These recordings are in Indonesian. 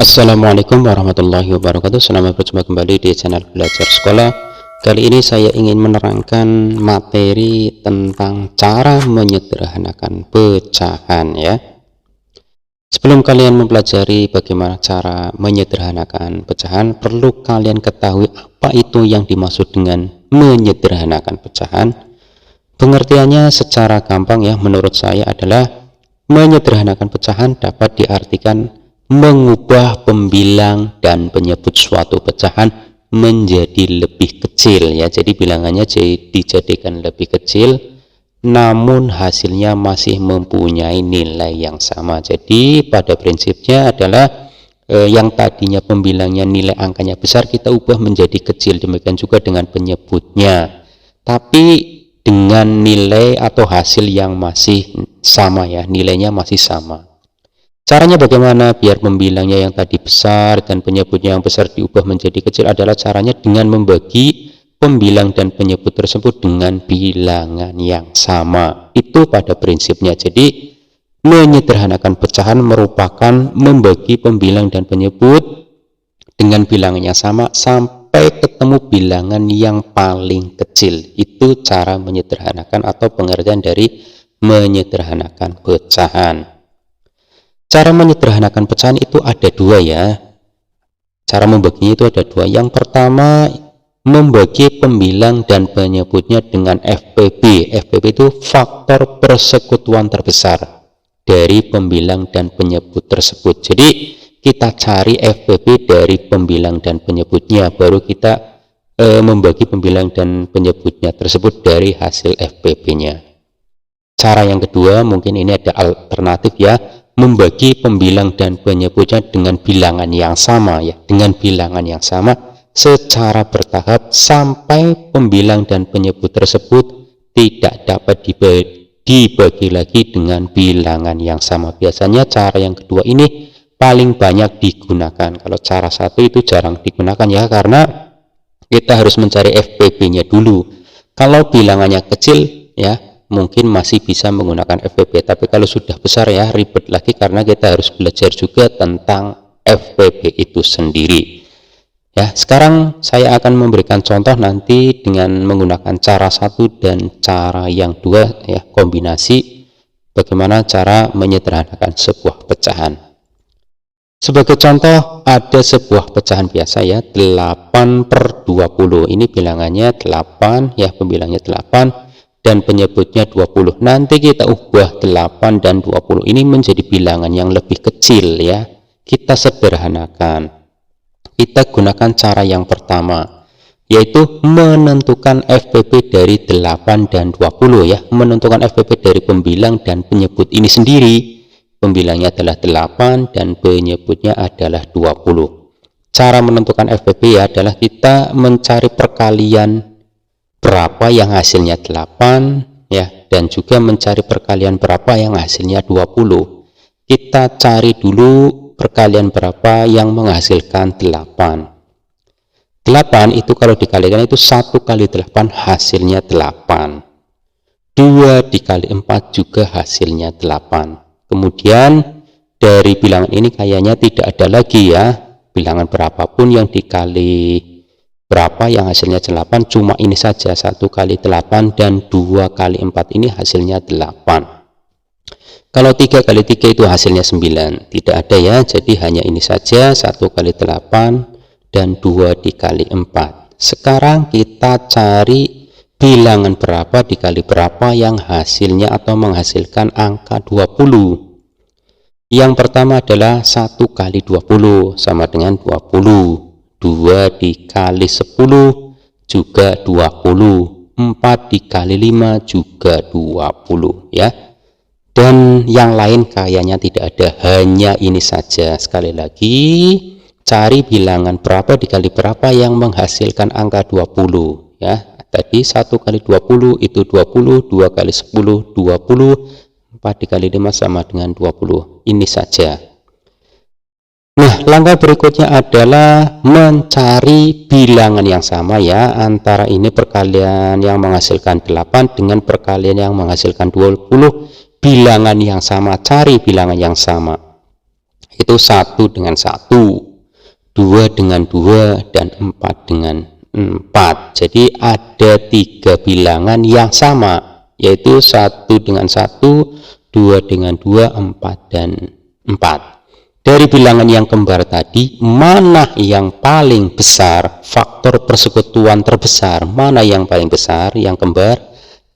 Assalamualaikum warahmatullahi wabarakatuh. Selamat berjumpa kembali di channel Belajar Sekolah. Kali ini saya ingin menerangkan materi tentang cara menyederhanakan pecahan ya. Sebelum kalian mempelajari bagaimana cara menyederhanakan pecahan, perlu kalian ketahui apa itu yang dimaksud dengan menyederhanakan pecahan. Pengertiannya secara gampang ya, menurut saya adalah menyederhanakan pecahan dapat diartikan mengubah pembilang dan penyebut suatu pecahan menjadi lebih kecil ya. Jadi bilangannya dijadikan lebih kecil namun hasilnya masih mempunyai nilai yang sama. Jadi pada prinsipnya adalah yang tadinya pembilangnya nilai angkanya besar kita ubah menjadi kecil, demikian juga dengan penyebutnya, tapi dengan nilai atau hasil yang masih sama ya, nilainya masih sama. Caranya bagaimana biar pembilangnya yang tadi besar dan penyebutnya yang besar diubah menjadi kecil adalah caranya dengan membagi pembilang dan penyebut tersebut dengan bilangan yang sama. Itu pada prinsipnya. Jadi menyederhanakan pecahan merupakan membagi pembilang dan penyebut dengan bilangan yang sama sampai ketemu bilangan yang paling kecil. Itu cara menyederhanakan atau pengertian dari menyederhanakan pecahan. Cara menyederhanakan pecahan itu ada dua ya. Cara membaginya itu ada dua. Yang pertama, membagi pembilang dan penyebutnya dengan FPB. FPB itu faktor persekutuan terbesar dari pembilang dan penyebut tersebut. Jadi kita cari FPB dari pembilang dan penyebutnya, baru kita membagi pembilang dan penyebutnya tersebut dari hasil FPB-nya. Cara yang kedua, mungkin ini ada alternatif ya, membagi pembilang dan penyebutnya dengan bilangan yang sama ya, dengan bilangan yang sama secara bertahap sampai pembilang dan penyebut tersebut tidak dapat dibagi lagi dengan bilangan yang sama. Biasanya cara yang kedua ini paling banyak digunakan. Kalau cara satu itu jarang digunakan ya, karena kita harus mencari FPB-nya dulu. Kalau bilangannya kecil ya, mungkin masih bisa menggunakan FPB, tapi kalau sudah besar ya ribet lagi karena kita harus belajar juga tentang FPB itu sendiri ya. Sekarang saya akan memberikan contoh nanti dengan menggunakan cara satu dan cara yang dua ya, kombinasi bagaimana cara menyederhanakan sebuah pecahan. Sebagai contoh, ada sebuah pecahan biasa ya, 8/20. Ini bilangannya 8 ya, pembilangnya 8 dan penyebutnya 20. Nanti kita ubah 8 dan 20 ini menjadi bilangan yang lebih kecil ya. Kita sederhanakan. Kita gunakan cara yang pertama, yaitu menentukan FPB dari 8 dan 20 ya. Menentukan FPB dari pembilang dan penyebut ini sendiri. Pembilangnya adalah 8 dan penyebutnya adalah 20. Cara menentukan FPB ya adalah kita mencari perkalian berapa yang hasilnya 8 ya, dan juga mencari perkalian berapa yang hasilnya 20. Kita cari dulu perkalian berapa yang menghasilkan 8. 8 itu kalau dikalikan itu 1 kali 8 hasilnya 8. 2 dikali 4 juga hasilnya 8. Kemudian dari bilangan ini kayaknya tidak ada lagi ya bilangan berapapun yang dikali berapa yang hasilnya 8, cuma ini saja 1 kali 8 dan 2 kali 4 ini hasilnya 8. Kalau 3 kali 3 itu hasilnya 9, tidak ada ya, jadi hanya ini saja 1 kali 8 dan 2 dikali 4. Sekarang kita cari bilangan berapa dikali berapa yang hasilnya atau menghasilkan angka 20. Yang pertama adalah 1 kali 20 sama dengan 20. 2 dikali 10 juga 20, 4 dikali 5 juga 20 ya. Dan yang lain kayaknya tidak ada, hanya ini saja. Sekali lagi, cari bilangan berapa dikali berapa yang menghasilkan angka 20 ya. Tadi 1 kali 20 itu 20, 2 kali 10 20, 4 dikali 5 sama dengan 20. Ini saja. Nah, langkah berikutnya adalah mencari bilangan yang sama ya, antara ini perkalian yang menghasilkan 8 dengan perkalian yang menghasilkan 20, bilangan yang sama, cari bilangan yang sama. Itu 1 dengan 1, 2 dengan 2, dan 4 dengan 4. Jadi ada 3 bilangan yang sama, yaitu 1 dengan 1, 2 dengan 2, 4 dan 4. Dari bilangan yang kembar tadi, mana yang paling besar, faktor persekutuan terbesar, mana yang paling besar, yang kembar,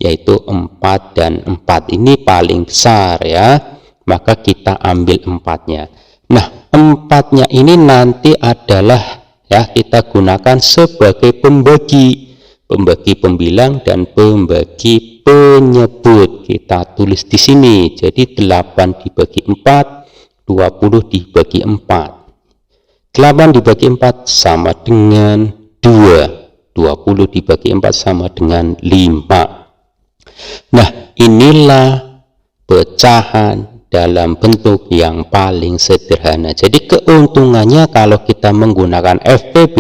yaitu 4 dan 4. Ini paling besar ya, maka kita ambil 4-nya. Nah, 4-nya ini nanti adalah ya kita gunakan sebagai pembagi pembilang dan pembagi penyebut. Kita tulis di sini. Jadi 8 dibagi 4, 20 dibagi 4. 8 dibagi 4 sama dengan 2. 20 dibagi 4 sama dengan 5. Nah, inilah pecahan dalam bentuk yang paling sederhana. Jadi keuntungannya kalau kita menggunakan FPB,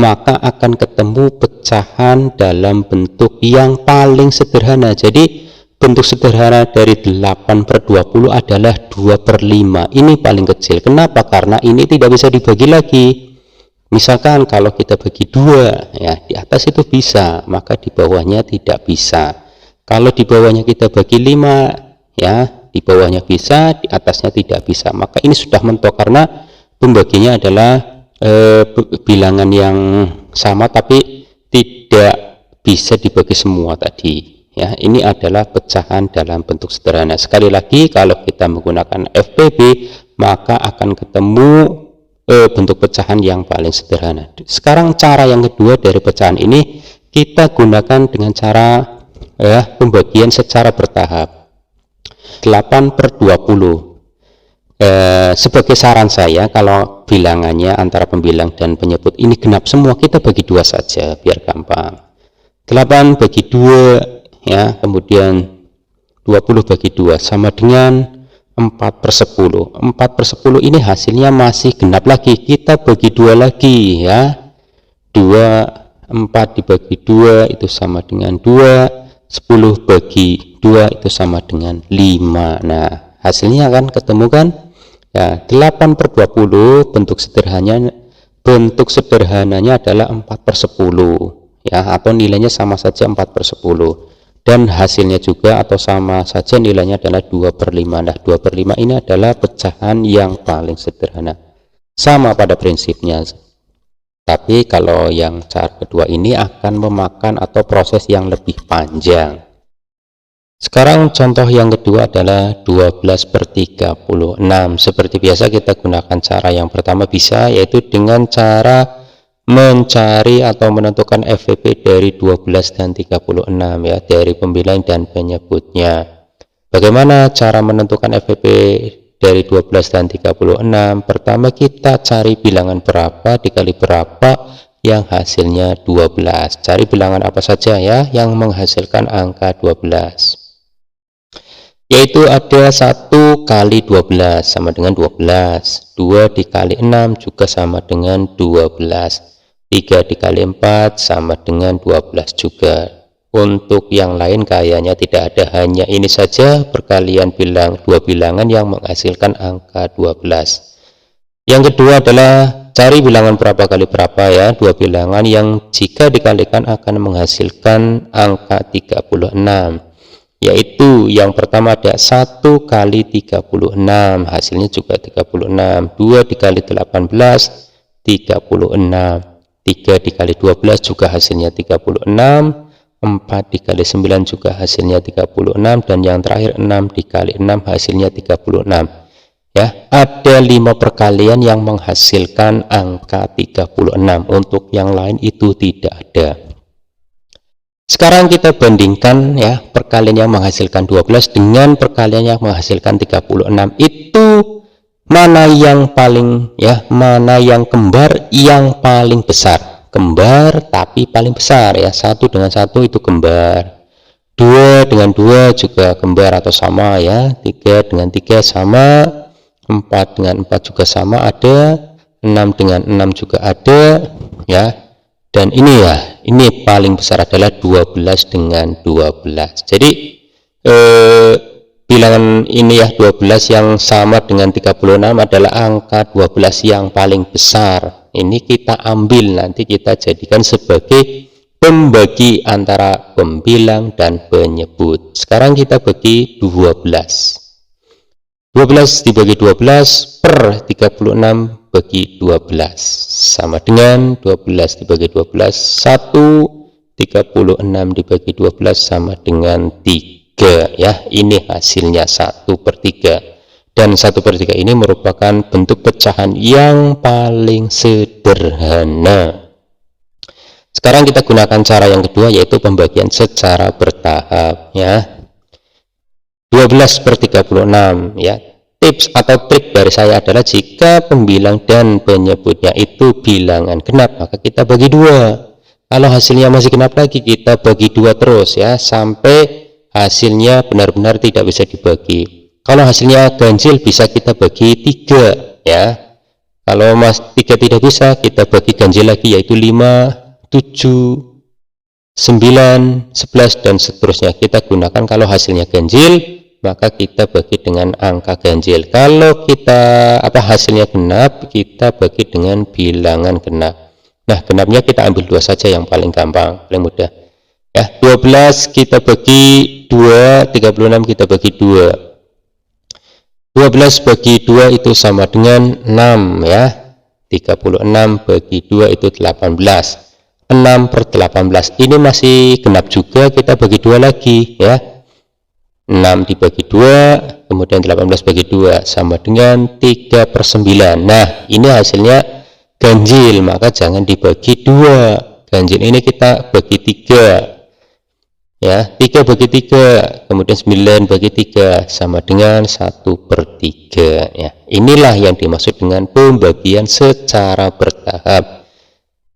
maka akan ketemu pecahan dalam bentuk yang paling sederhana. Jadi bentuk sederhana dari 8/20 adalah 2/5. Ini paling kecil. Kenapa? Karena ini tidak bisa dibagi lagi. Misalkan kalau kita bagi 2 ya, di atas itu bisa, maka di bawahnya tidak bisa. Kalau di bawahnya kita bagi 5 ya, di bawahnya bisa, di atasnya tidak bisa. Maka ini sudah mentok karena pembaginya adalah bilangan yang sama tapi tidak bisa dibagi semua tadi ya. Ini adalah pecahan dalam bentuk sederhana. Sekali lagi, kalau kita menggunakan FPB maka akan ketemu bentuk pecahan yang paling sederhana. Sekarang cara yang kedua dari pecahan ini, kita gunakan dengan cara pembagian secara bertahap. 8/20. Sebagai saran saya, kalau bilangannya antara pembilang dan penyebut ini genap semua, kita bagi 2 saja biar gampang. 8 bagi 2 ya, kemudian 20 bagi 2 sama dengan 4/10. 4/10 ini hasilnya masih genap lagi, kita bagi 2 lagi ya. 4 dibagi 2 itu sama dengan 2, 10 bagi 2 itu sama dengan 5. Nah, hasilnya kan ketemu kan ya. 8/20 bentuk sederhananya adalah 4/10 ya, atau nilainya sama saja 4/10, dan hasilnya juga atau sama saja nilainya adalah 2/5. Nah, 2/5 ini adalah pecahan yang paling sederhana, sama pada prinsipnya. Tapi kalau yang cara kedua ini akan memakan atau proses yang lebih panjang. Sekarang contoh yang kedua adalah 12/36. Seperti biasa kita gunakan cara yang pertama bisa, yaitu dengan cara mencari atau menentukan FPB dari 12 dan 36 ya, dari pembilang dan penyebutnya. Bagaimana cara menentukan FPB dari 12 dan 36? Pertama, kita cari bilangan berapa dikali berapa yang hasilnya 12. Cari bilangan apa saja ya yang menghasilkan angka 12. Yaitu ada 1 kali 12 sama dengan 12, 2 dikali 6 juga sama dengan 12, 3 dikali 4 sama dengan 12 juga. Untuk yang lain kayaknya tidak ada, hanya ini saja perkalian dua bilangan yang menghasilkan angka 12. Yang kedua adalah cari bilangan berapa kali berapa ya, dua bilangan yang jika dikalikan akan menghasilkan angka 36. Yaitu yang pertama ada 1 kali 36, hasilnya juga 36, 2 dikali 18, 36, 3 dikali 12 juga hasilnya 36, 4 dikali 9 juga hasilnya 36, dan yang terakhir 6 dikali 6 hasilnya 36 ya. Ada 5 perkalian yang menghasilkan angka 36, untuk yang lain itu tidak ada. Sekarang kita bandingkan ya, perkalian yang menghasilkan 12 dengan perkalian yang menghasilkan 36. Itu mana yang paling ya, mana yang kembar yang paling besar? Kembar tapi paling besar ya. 1 dengan 1 itu kembar, 2 dengan 2 juga kembar atau sama ya, 3 dengan 3 sama, 4 dengan 4 juga sama ada, 6 dengan 6 juga ada ya. Dan ini ya, ini paling besar adalah 12 dengan 12. Jadi bilangan ini ya 12 yang sama dengan 36 adalah angka 12 yang paling besar. Ini kita ambil, nanti kita jadikan sebagai pembagi antara pembilang dan penyebut. Sekarang kita bagi 12 dibagi 12 per 36 bagi 12 sama dengan 12 dibagi 12 1, 36 dibagi 12 sama dengan 3 ya. Ini hasilnya 1/3, dan 1/3 ini merupakan bentuk pecahan yang paling sederhana. Sekarang kita gunakan cara yang kedua, yaitu pembagian secara bertahap ya. 12/36 ya. Tips atau trik dari saya adalah jika pembilang dan penyebutnya itu bilangan genap, maka kita bagi 2. Kalau hasilnya masih genap lagi, kita bagi 2 terus ya, sampai hasilnya benar-benar tidak bisa dibagi. Kalau hasilnya ganjil bisa kita bagi 3 ya. Kalau 3 tidak bisa, kita bagi ganjil lagi, yaitu 5, 7, 9, 11 dan seterusnya. Kita gunakan kalau hasilnya ganjil, maka kita bagi dengan angka ganjil. Kalau kita hasilnya genap, kita bagi dengan bilangan genap. Nah, genapnya kita ambil 2 saja, yang paling gampang, paling mudah ya. 12 kita bagi 2, 36 kita bagi 2. 12 bagi 2 itu sama dengan 6 ya. 36 bagi 2 itu 18. 6/18 ini masih genap juga, kita bagi 2 lagi ya. 6 dibagi 2, kemudian 18 bagi 2 sama dengan 3/9. Nah, ini hasilnya ganjil, maka jangan dibagi 2. Ganjil ini kita bagi 3 ya. 3 bagi 3, kemudian 9 bagi 3 sama dengan 1/3 ya. Inilah yang dimaksud dengan pembagian secara bertahap.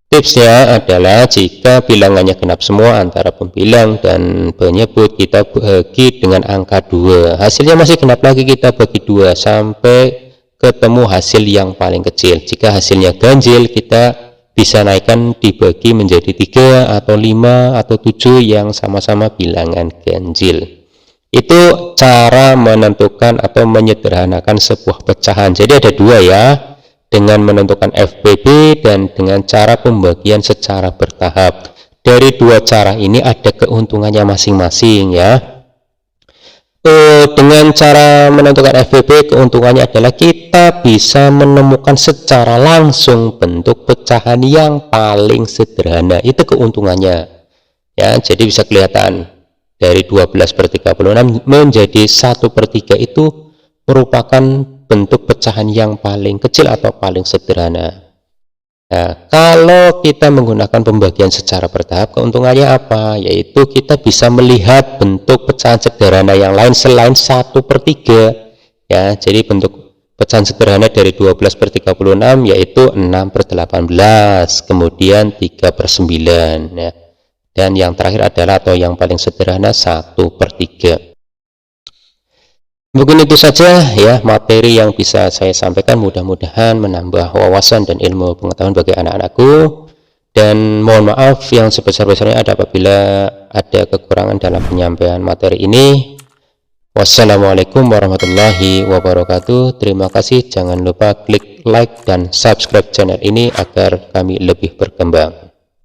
Tipsnya adalah jika bilangannya genap semua antara pembilang dan penyebut, kita bagi dengan angka 2. Hasilnya masih genap lagi, kita bagi 2 sampai ketemu hasil yang paling kecil. Jika hasilnya ganjil, kita bisa naikkan dibagi menjadi 3 atau 5 atau 7 yang sama-sama bilangan ganjil. Itu cara menentukan atau menyederhanakan sebuah pecahan. Jadi ada 2 ya, dengan menentukan FBB dan dengan cara pembagian secara bertahap. Dari 2 cara ini ada keuntungannya masing-masing ya. Dengan cara menentukan FBB, keuntungannya adalah kita bisa menemukan secara langsung bentuk pecahan yang paling sederhana. Itu keuntungannya ya. Jadi bisa kelihatan dari 12/36 menjadi 1/3 itu merupakan bentuk pecahan yang paling kecil atau paling sederhana. Nah, kalau kita menggunakan pembagian secara bertahap, keuntungannya apa? Yaitu kita bisa melihat bentuk pecahan sederhana yang lain selain 1/3 ya. Jadi bentuk pecahan sederhana dari 12/36 yaitu 6/18, kemudian 3/9 ya. Dan yang terakhir adalah, atau yang paling sederhana, 1/3. Mungkin itu saja ya materi yang bisa saya sampaikan, mudah-mudahan menambah wawasan dan ilmu pengetahuan bagi anak-anakku, dan mohon maaf yang sebesar-besarnya apabila ada kekurangan dalam penyampaian materi ini. Wassalamualaikum warahmatullahi wabarakatuh. Terima kasih, jangan lupa klik like dan subscribe channel ini agar kami lebih berkembang.